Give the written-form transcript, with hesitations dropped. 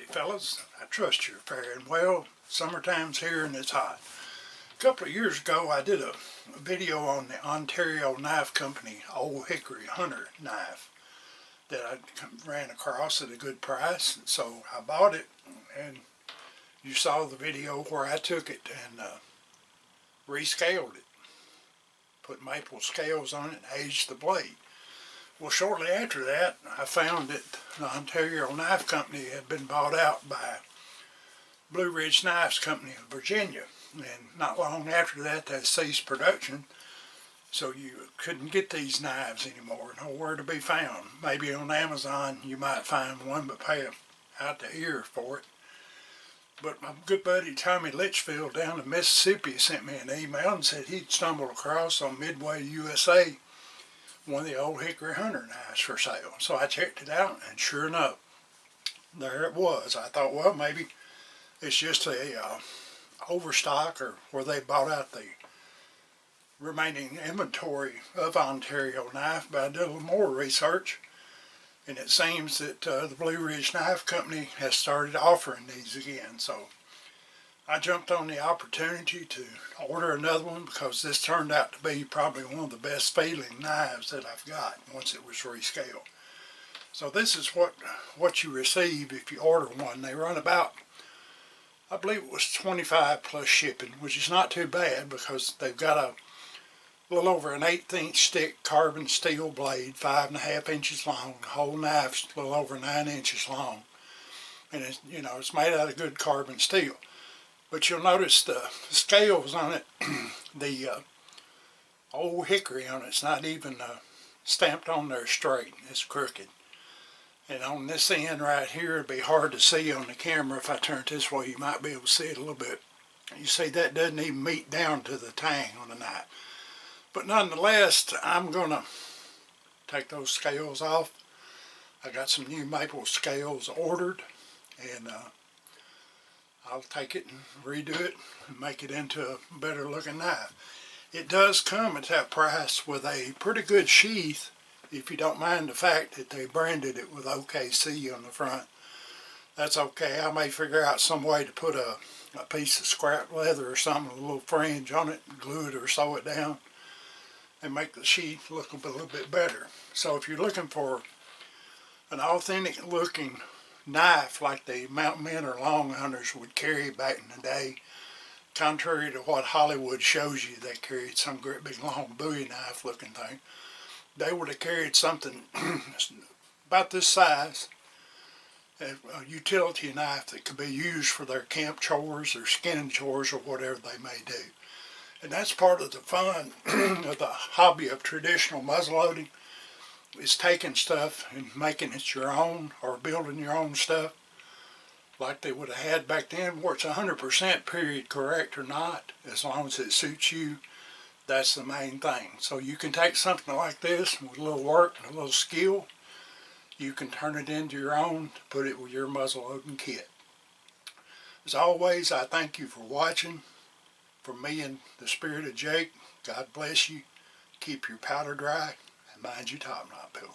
Howdy fellas, I trust you're faring well. Summertime's here and it's hot. A couple of years ago I did a video on the Ontario Knife Company Old Hickory Hunter knife that I ran across at a good price, and so I bought it, and you saw the video where I took it and rescaled it. Put maple scales on it and aged the blade. Well, shortly after that, I found that the Ontario Knife Company had been bought out by Blue Ridge Knives Company of Virginia. And not long after that, they ceased production, so you couldn't get these knives anymore, nowhere to be found. Maybe on Amazon you might find one, but pay out the ear for it. But my good buddy Tommy Litchfield down in Mississippi sent me an email and said he'd stumbled across on Midway USA one of the old Hickory Hunter knives for sale. So I checked it out, and sure enough, there it was. I thought, well, maybe it's just a overstock, or where they bought out the remaining inventory of Ontario knife. But I did a little more research, and it seems that the Blue Ridge Knife Company has started offering these again. So I jumped on the opportunity to order another one, because this turned out to be probably one of the best feeling knives that I've got once it was rescaled. So this is what you receive if you order one. They run about, I believe it was $25 plus shipping, which is not too bad, because they've got a little over an 1/8 inch thick carbon steel blade, 5.5 inches long. The whole knife's a little over 9 inches long, and it's, it's made out of good carbon steel. But you'll notice the scales on it, the old hickory on it's not even stamped on there straight. It's crooked. And on this end right here, it'd be hard to see on the camera. If I turn it this way, you might be able to see it a little bit. You see, that doesn't even meet down to the tang on the knife. But nonetheless, I'm going to take those scales off. I got some new maple scales ordered, and I'll take it and redo it and make it into a better looking knife. It does come at that price with a pretty good sheath, if you don't mind the fact that they branded it with OKC on the front. That's okay. I may figure out some way to put a piece of scrap leather or something, a little fringe on it, and glue it or sew it down, and make the sheath look a little bit better. So if you're looking for an authentic looking knife like the mountain men or long hunters would carry back in the day, contrary to what Hollywood shows you, they carried some great big long Bowie knife looking thing. They would have carried something about this size, a utility knife that could be used for their camp chores or skinning chores or whatever they may do. And that's part of the fun of the hobby of traditional muzzleloading, is taking stuff and making it your own, or building your own stuff like they would have had back then, where it's 100% period correct or not, as long as it suits you. That's the main thing. So you can take something like this with a little work and a little skill, you can turn it into your own to put it with your muzzleloading kit. As always, I thank you for watching. From me and the spirit of Jake, God bless you. Keep your powder dry, and mind your top knot, Pilgrim.